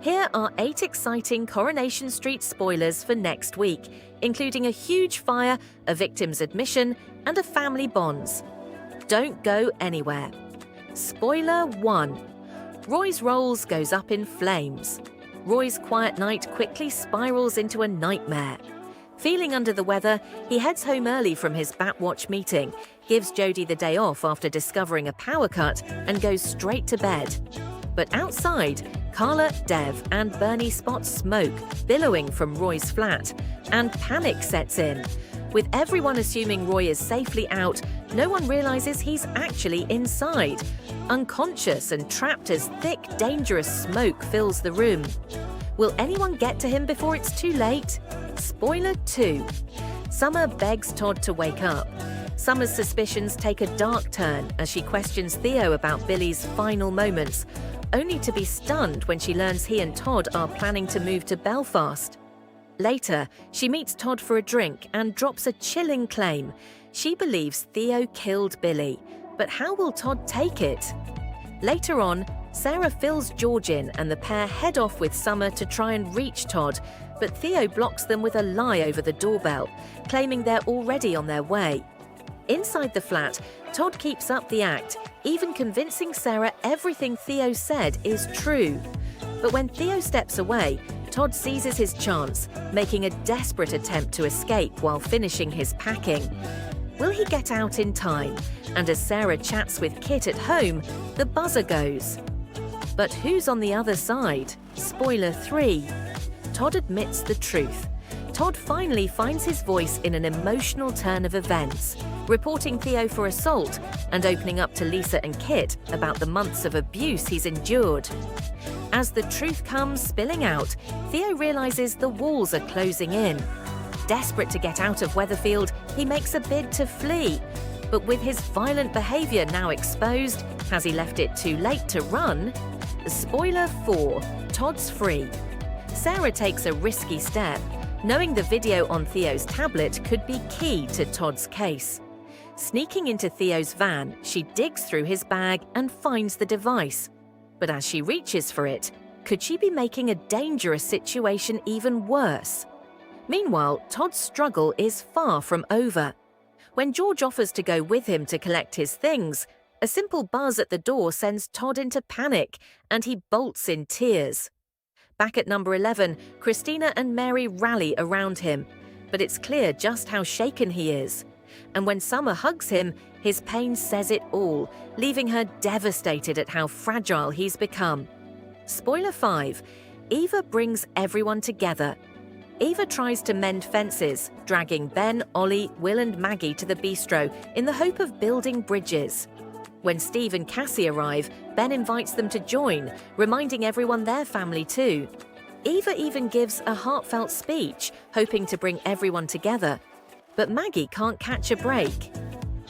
Here are 8 exciting Coronation Street spoilers for next week, including a huge fire, a victim's admission, and a family bonds. Don't go anywhere. Spoiler 1. Roy's Rolls goes up in flames. Roy's quiet night quickly spirals into a nightmare. Feeling under the weather, he heads home early from his Batwatch meeting, gives Jodie the day off after discovering a power cut, and goes straight to bed. But outside, Carla, Dev, and Bernie spot smoke billowing from Roy's flat, and panic sets in. With everyone assuming Roy is safely out, no one realizes he's actually inside, unconscious and trapped as thick, dangerous smoke fills the room. Will anyone get to him before it's too late? Spoiler 2. Summer begs Todd to wake up. Summer's suspicions take a dark turn as she questions Theo about Billy's final moments, only to be stunned when she learns he and Todd are planning to move to Belfast. Later, she meets Todd for a drink and drops a chilling claim. She believes Theo killed Billy, but how will Todd take it? Later on, Sarah fills George in and the pair head off with Summer to try and reach Todd, but Theo blocks them with a lie over the doorbell, claiming they're already on their way. Inside the flat, Todd keeps up the act, even convincing Sarah everything Theo said is true. But when Theo steps away, Todd seizes his chance, making a desperate attempt to escape while finishing his packing. Will he get out in time? And as Sarah chats with Kit at home, the buzzer goes. But who's on the other side? Spoiler 3. Todd admits the truth. Todd finally finds his voice in an emotional turn of events, reporting Theo for assault and opening up to Lisa and Kit about the months of abuse he's endured. As the truth comes spilling out, Theo realizes the walls are closing in. Desperate to get out of Weatherfield, he makes a bid to flee. But with his violent behavior now exposed, has he left it too late to run? Spoiler 4. Todd's free. Sarah takes a risky step, knowing the video on Theo's tablet could be key to Todd's case. Sneaking into Theo's van, she digs through his bag and finds the device. But as she reaches for it, could she be making a dangerous situation even worse? Meanwhile, Todd's struggle is far from over. When George offers to go with him to collect his things, a simple buzz at the door sends Todd into panic, and he bolts in tears. Back at number 11, Christina and Mary rally around him, but it's clear just how shaken he is. And when Summer hugs him, his pain says it all, leaving her devastated at how fragile he's become. Spoiler 5. Eva brings everyone together. Eva tries to mend fences, dragging Ben, Ollie, Will and Maggie to the bistro in the hope of building bridges. When Steve and Cassie arrive, Ben invites them to join, reminding everyone they're family too. Eva even gives a heartfelt speech, hoping to bring everyone together. But Maggie can't catch a break.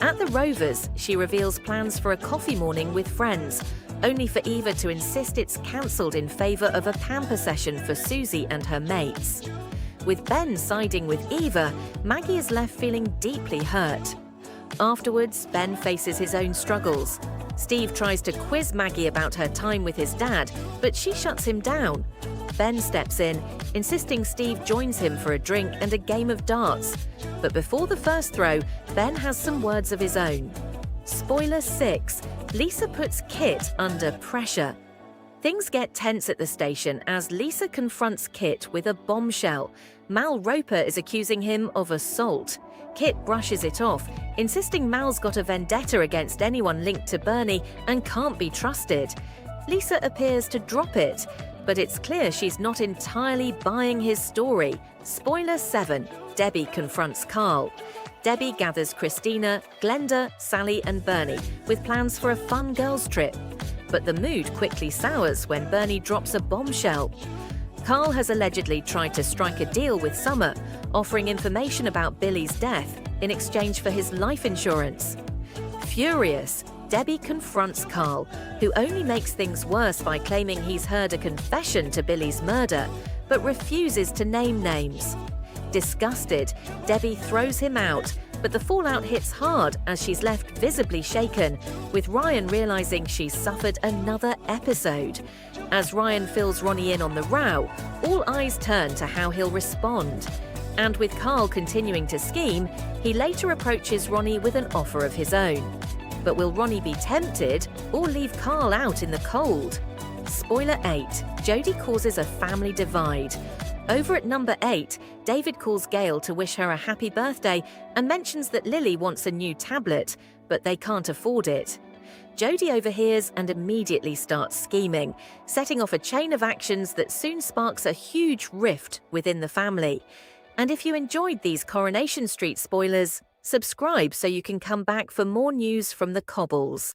At the Rovers, she reveals plans for a coffee morning with friends, only for Eva to insist it's cancelled in favour of a pamper session for Susie and her mates. With Ben siding with Eva, Maggie is left feeling deeply hurt. Afterwards, Ben faces his own struggles. Steve tries to quiz Maggie about her time with his dad, but she shuts him down. Ben steps in, insisting Steve joins him for a drink and a game of darts. But before the first throw, Ben has some words of his own. Spoiler 6. Lisa puts Kit under pressure. Things get tense at the station as Lisa confronts Kit with a bombshell. Mal Roper is accusing him of assault. Kit brushes it off, insisting Mal's got a vendetta against anyone linked to Bernie and can't be trusted. Lisa appears to drop it, but it's clear she's not entirely buying his story. Spoiler 7. Debbie confronts Carl. Debbie gathers Christina, Glenda, Sally and Bernie with plans for a fun girls' trip. But the mood quickly sours when Bernie drops a bombshell. Carl has allegedly tried to strike a deal with Summer, offering information about Billy's death in exchange for his life insurance. Furious, Debbie confronts Carl, who only makes things worse by claiming he's heard a confession to Billy's murder, but refuses to name names. Disgusted, Debbie throws him out, But the fallout hits hard as she's left visibly shaken, with Ryan realizing she's suffered another episode. As Ryan fills Ronnie in on the row, all eyes turn to how he'll respond. And with Carl continuing to scheme, he later approaches Ronnie with an offer of his own. But will Ronnie be tempted or leave Carl out in the cold? Spoiler 8, Jodie causes a family divide. Over at number 8, David calls Gail to wish her a happy birthday and mentions that Lily wants a new tablet, but they can't afford it. Jodie overhears and immediately starts scheming, setting off a chain of actions that soon sparks a huge rift within the family. And if you enjoyed these Coronation Street spoilers, subscribe so you can come back for more news from the Cobbles.